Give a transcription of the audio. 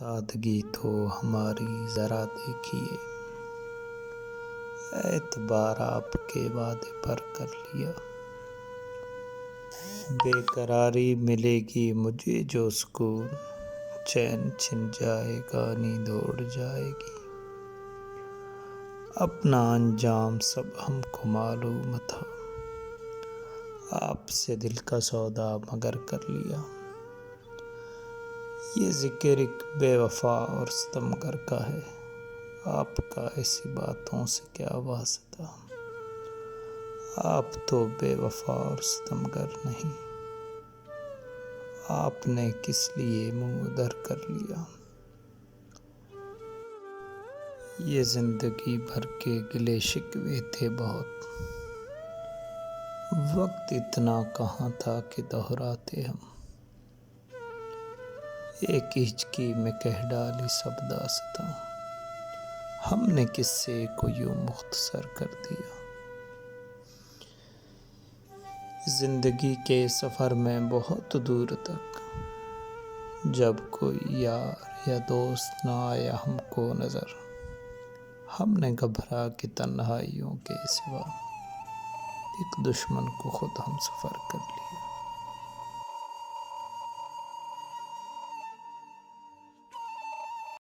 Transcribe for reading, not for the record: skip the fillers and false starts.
سادگی تو ہماری ذرا دیکھیے، اعتبار آپ کے وعدے پر کر لیا۔ بے قراری ملے گی مجھے جو سکون، چین چھن جائے گا نیند اڑ جائے گی۔ اپنا انجام سب ہم کو معلوم تھا، آپ سے دل کا سودا مگر کر لیا۔ یہ ذکر ایک بے وفا اور ستمگر کا ہے، آپ کا ایسی باتوں سے کیا واسطہ۔ آپ تو بے وفا اور ستمگر نہیں، آپ نے کس لیے منہ ادھر کر لیا۔ یہ زندگی بھر کے گلے شکوے تھے بہت، وقت اتنا کہاں تھا کہ دہراتے ہم۔ ایک ہچکی میں کہہ ڈالی سب داستاں، ہم نے قصے کو یوں مختصر کر دیا۔ زندگی کے سفر میں بہت دور تک، جب کوئی یار یا دوست نہ آیا ہم کو نظر، ہم نے گھبرا کے تنہائیوں کے سوا ایک دشمن کو خود ہم سفر کر لیا۔